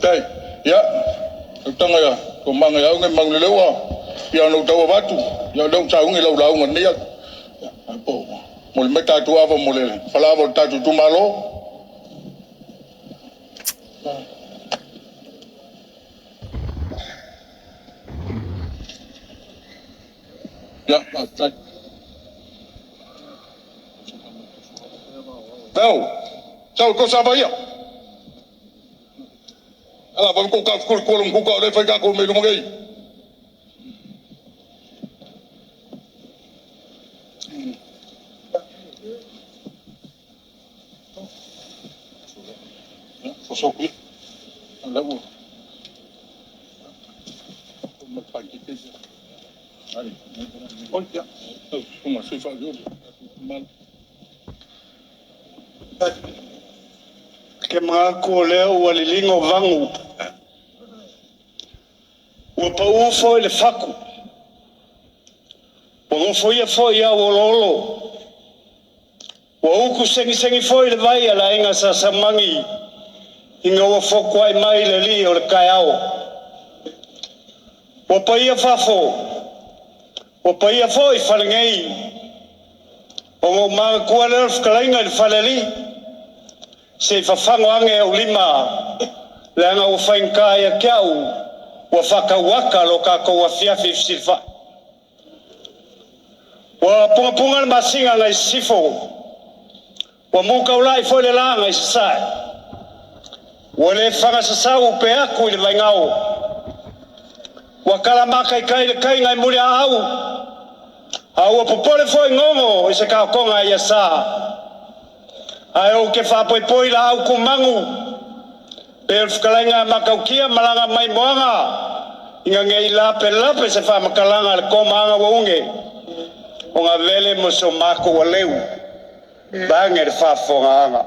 Tay, ya, tanga ya, kumanga ya, ngai manglelewa, ya no tawa batu, ya dong sa ngai lau ngai ya, po, mul meta tu apa mul, falava tatu tu malo, ya, tay, tahu kau siapa ya? Ala bang ko ka skul kolong ko ka le fa ka ko me mo gay sosoki ala wo mo pa ki te ali on ya como se fa yo mal ke mga koleo walilingo vangu wa pa ufo le faku wa ufo ia fo ia wololo wa uku sengi fo le vai ala inga sa samangi inga wa fo kwai mai le li o le kaiao wa pa ia fafo wa pa ia fo I falengei o mo ma kuala fkalainga le faleli se fafango ange o lima langa o fainka ya kiau wa whakawaka lo ka ko wa fiafi silfa wa punga masinga ngai sifo wa muka ulai fo le langa sai wa le fanga sasau pe aku le vaingao wa kala maka kai ngai muri au popole fo ngongo se ka konga ya sa ai o ke fa poi la au kumangu per fkalenga makaukia malanga mai moanga inga ngei lape se fa makalanga le komanga waunge onga vele mo so mako waleu banger fa fonga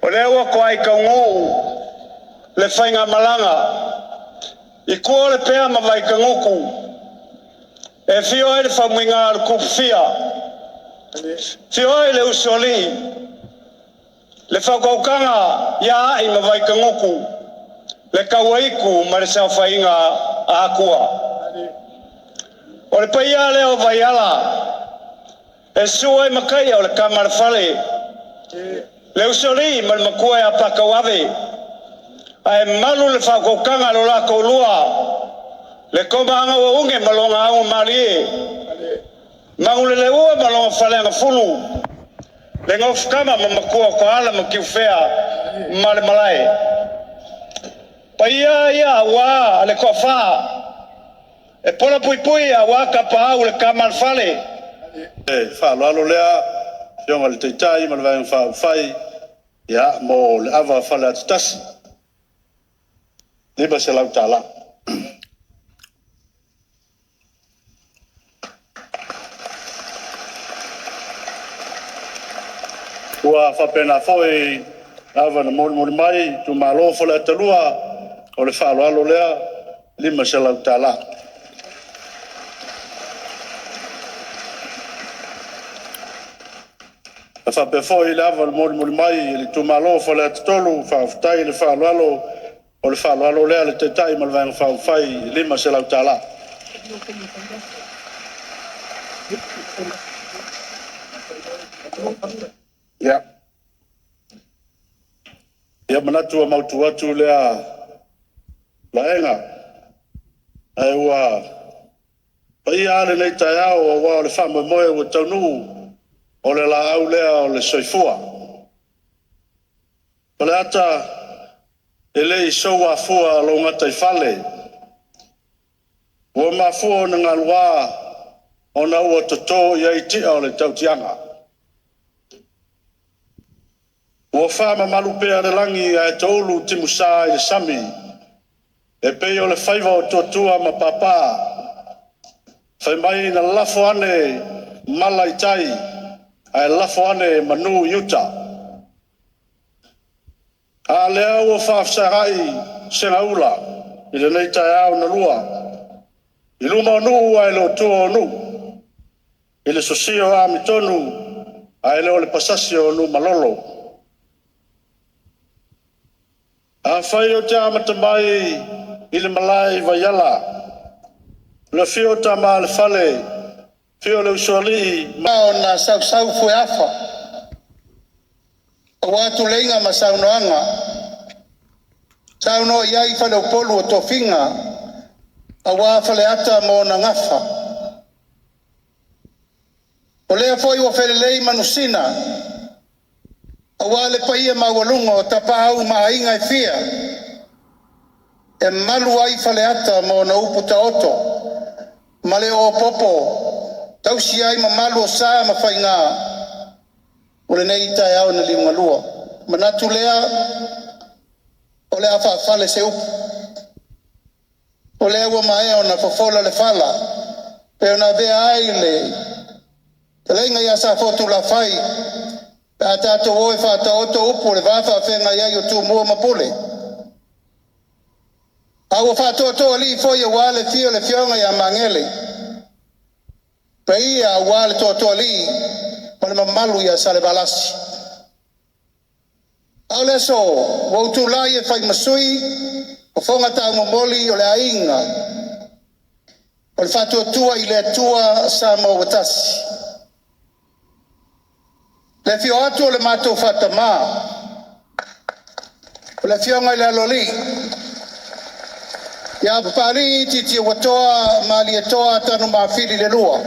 olewa ko ai kaungu le fainga malanga I ko le pea ma vai kanguku e fio ele fa mwinga al kufia fio ele usoli le fa kaukanga ya ai ma vai kanguku le kawaiku ma le sa fainga akua o le paia le o vai ala e sua makai o le kamar fale le usoli ma makua ya pakawave ai malu le fa kaukanga lo la ko lua le komanga o unge malonga au malie mangule le ua malonga falenga fulu le ngof kama mamakua ko ala makiufea male malai paia ya wa le kofa e pola pui wa ka pa au le kamal fale e fa lo lea yonga le tai mal va fa fai ya mo le ava fala tas liba se lau tala ua fa pena foi ava na mol mai tu malo fola talua o le fa lo lea lima se lau tala fa pe foi lava mol mai le tu malo fola tolu fa ftai le fa lo o le fa lo lea le tai mal va fa fai lima se lau tala ya ya manatu mau tu lea laenga ai wa ai ale nei tai au wa le fa mo o tonu o le la au lea o le soifua palata ele so wa fua lo ngata fale Ua mafuo na ngalua ona ua toto ia itia o le tautianga. Ua whama malupea le langi a e taulu timusa i le sami. E pei o le whaiva o totua ma papa. Whai mai na lafo ane malaitai a e lafo ane manu yuta. A lea ua whaafsarai senga ula i le nei tai au na lua. I luma o nuu a e leo tua o nuu. I le sosio a mitonu a e leo le pasasi o nuu malolo. A whai o te amata mai i le malai vaiala. Le fio ta ma le fale. Fio le usoli. Mao na sau fue afa. O watu leinga ma sau noanga. Sau no iai fale o polu o tofinga. A wā fale ata mo na ngafa. O lea foi o whelelei manusina. A wā le paia ma walunga o tapau ma inga e fia. E malu ai fale ata mo na uputa oto. Ma le o popo. Tausi ai ma malu o saa ma whai ngā. O le nei tai au na liunga lua. Manatu lea. O lea wha fale se upu. O lea ua mae o na fofola le fala. Pe o na vea ai le. Te leinga ia sa fotu la fai. Pe a tato oe whata oto upu le wafa whenga iai o tu mua mapule. A ua whata oto li foi a wale fio le fionga ia mangele. Pe ia wale to li. Ma le mamalu ia sa le balasi. Au le so. Wautu lai e whai masui. O whonga tau momoli o le ainga. O le whatu atua i le atua sa mo watasi. Le fio atu o le mato whata mā. O le fionga i le aloli. Ia papari titi watoa mali atoa tanu maafiri le lua.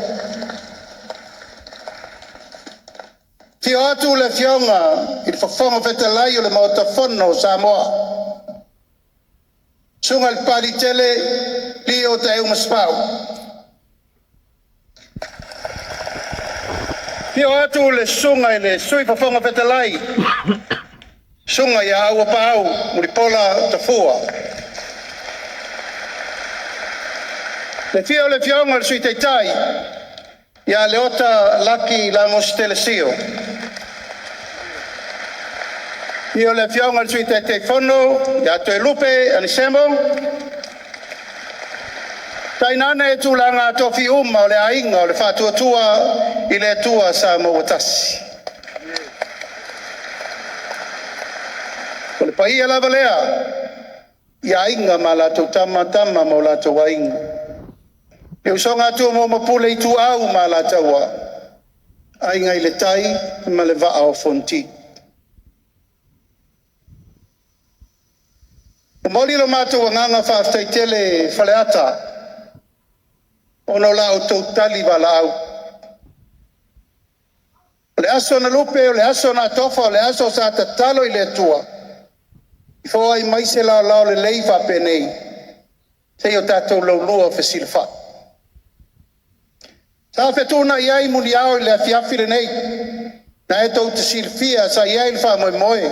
Fio atu le fionga i le whawhonga whetalai o le mautafono sa moa. Sunga le pari tele li o te euma spau. Pio atu le sunga i le sui whawhonga whetalai. Sunga ia aua pau muripola tafua. Le fio le fionga le sui teitai. Ia le ota laki la mostele sio. Io le fionga le sui te fono, ia to e lupe, anisemo. Tainane e tūlanga tofi uma o le ainga o le whātua tua i le tua sa mo watasi. O le paia lava lea, i ainga ma la tau tama mo la tau ainga. E usonga tua mo mapule i tu au ma la taua. Ainga i le tai ma le vaa o fonti. Moli lo mato nganga fa tele faleata. Ono la auto tali valau. Le aso na lupe, le aso na tofa, le aso sa tatalo i le tua. Fo ai mai se la le leiva penei. Se yo tato lo lua fe silfa. Sa fetuna iai muni au le afiafi le nei. Na e tau te silfia sa iai fa moe moe.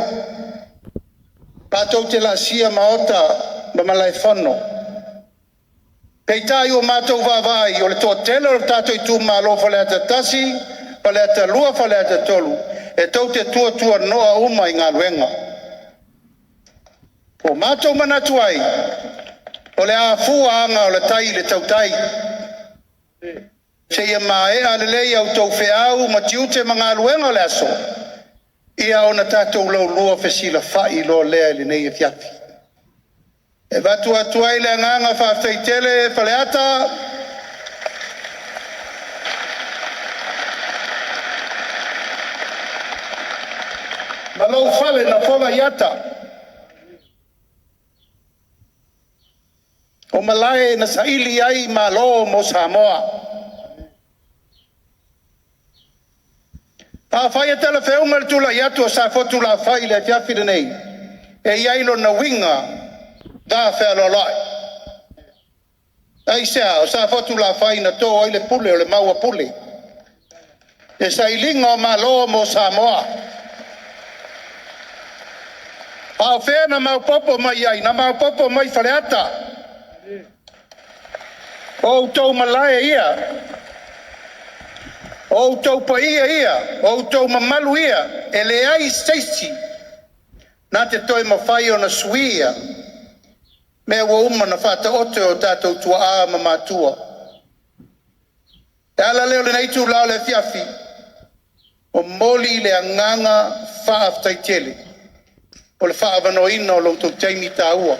Patou te la sia maota ma malai whano. Pei tai o mātou vāvai o le tō tele o tātou i tū mālo whale ata tasi, whale ata lua, whale ata tolu. E tau te tua noa uma i ngā luenga. O mātou manatu ai, o le a fua anga o le tai le tau tai. Se ia mae a le lei au tau whiau ma tiute ma ngā luenga o le aso. Ia ona tātou lau lua whesila whai lo lea li nei e fiafi. E watu atu ai le nganga whawhai tele whale ata. Malau whale na whola iata. O malae na saili ai ma lo mo Samoa. A whai e tala whiunga le tula i atu a sa fotu la whai le fiafi le nei. E iailo na winga da whea lolai. Ai sea, o sa fotu la faina to o le pule o le maua pule. E sa ilinga o malo mo Samoa. Pao fea na mau popo mai ai, na mau popo mai Faleata. O tau malaya ia. O tau paia ia. O tau mamalu ia. E le ai seisi. Na te toi mawhai o na suia. Mea wa uma na whata ote o tātou tua a ma mātua. E ala leo le neitu lao le fiafi. O moli le anganga whaaftai tele. O le whaavanoina o loutou taimi tā ua.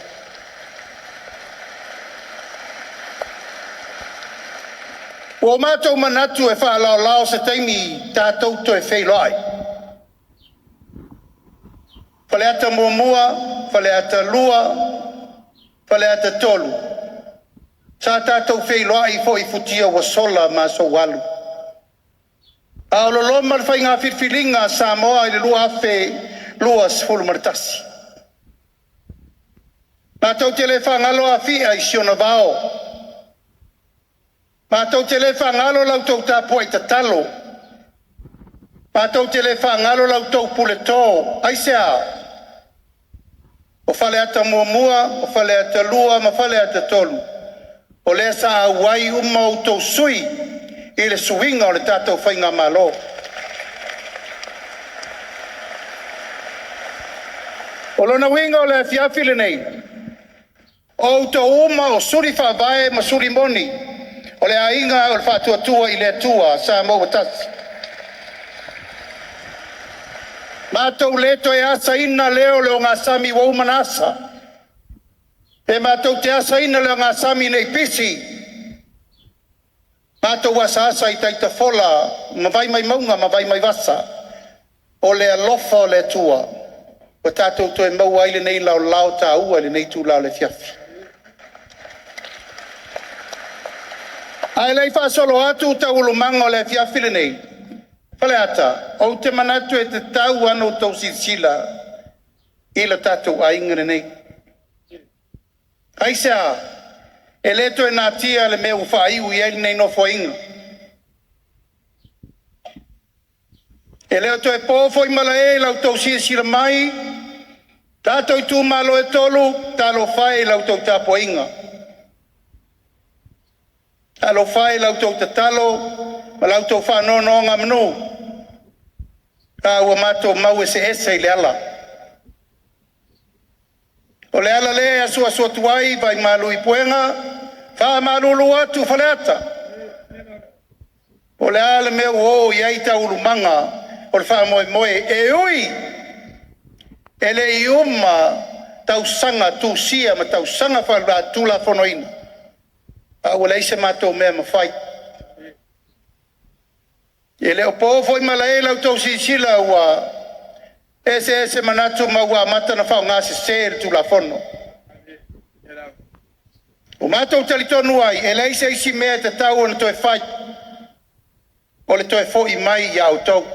O mātou manatu e whaalao lao se taimi tātou to e whailoai. Whaleata muamua, whaleata lua, whaleata tolu. Sa tātou whailoai fo I futia wa sola ma so walu. A o loloma le whainga whirwhiringa Samoa I le lua awhe lua sifuru maritasi. Mātou te le whangalo a whia I siona vao. Mātou te le whangalo lau tau tāpua I tatalo. Mātou te le whangalo lau tau pule tō. Aisea. O whaleata muamua, o whaleata lua, ma whaleata tolu. O lea sa awai uma o tau sui I le suinga o le tātou whainga malo. O lona winga o le fiafile nei. O tau uma o suri whavae ma suri moni. O le ainga o le whatuatua I le atua sa mau watasi. Mātou leto e asa ina leo leo ngā sami wa umanasa. E mātou te asa ina leo ngā sami nei pisi. Mātou wasa asa I taita fola, ma vai mai maunga, ma vai mai wasa. O le alofa o le tua. O tātou to e mau aile nei lau lau tā ua, le nei tū lau le fiafi. Ai lei wha solo atu ta ulumanga o le fiafi le nei. Whaleata, o te manatu e te tau ano tau sila I la tātou aingare nei. Aisea, e leto e nā tia le mea uwhaiu I ele nei no whainga. E leo to e pōwho I mala e lau tau sila mai, tātou I tū malo e tolu, tālo whae lau tau tāpua inga. Tālo whae lau tau tatalo, ma lau tau whanono ngā manu. Ka ua mātou mau e se ese I le ala. O le ala le asua sua tuai vai malu I puenga, wha malulu atu whaleata. O le ala mea o iai ta urumanga, o le wha moe moe, e ui, e le I uma tau sanga tu sia, ma tau sanga whalua tula whanoina. A ua leise mātou mea mawhai. E leo pōwho I mala e lau tau sisila ua ese manatu ma ua mata na whao ngā se sere tu la whono. O mātou talitonu ai, e leise isi mea te tau o le toe whai. O le toe fo I mai I au tau.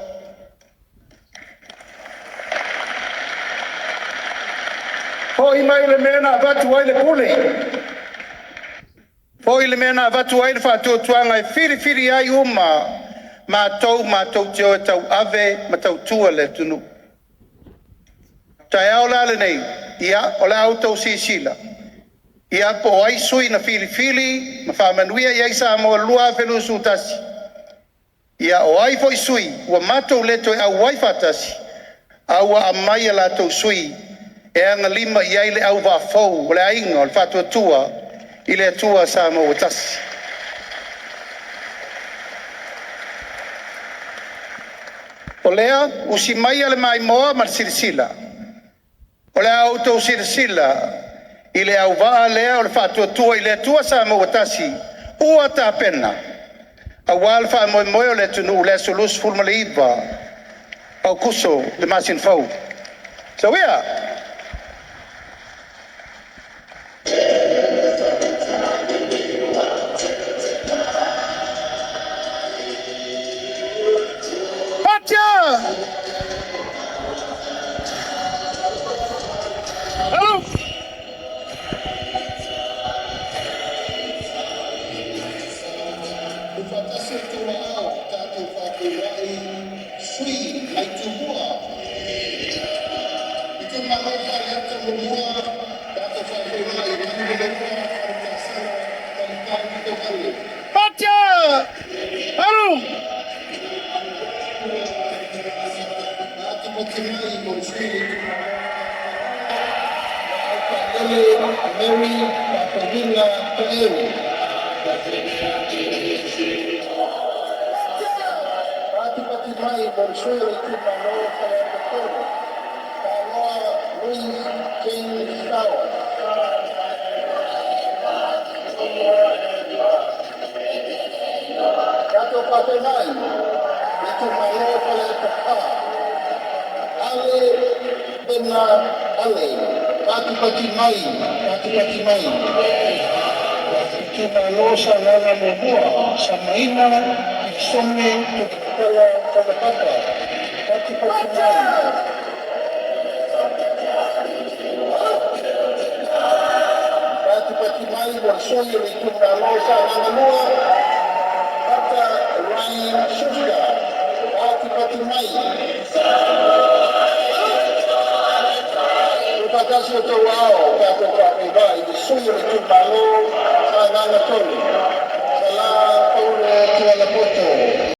Fo I mai le mea na vatu ai le pule. Fo I le mea na vatu ai le whātua tuanga e whiri ai uma. Mātou te o tau ave, ma tau tua le tunu. Tai au lale nei, ia o le au tau sisila. Ia po ai sui na fili, ma whamanuia I aisa mo lua whelu sutasi. Ia o ai foi sui, ua mātou leto e au waifatasi. Aua a mai la tau sui, e anga lima I ai le au wafou, o le ainga o le whatua tua, I le tua sa mo watasi. O lea, usi mai ale mai moa mar sirisila. O lea auto sirisila. I le au waa lea o le whātua tua I le tua sa mo watasi. Ua tā pena. A wal wha moe moe o le tunu le solus fulma le iwa. Au kuso le masin fau. So wea. Mary Paulina Peeu. Pati mai bersua itu malo pada betul. Kalau Louis James Tao. Kata pati mai itu malo pada betul. Ale benar ale. Pati mai. Malo sa lana mobua sa maina isome tukala kalapapa. Pati mai. Pati mai bersoyo itu malo sa lana mua. Kata Ryan Suska. Pati mai. Kasih tu wow, kata kami baik, suyu itu malu, sangat toli.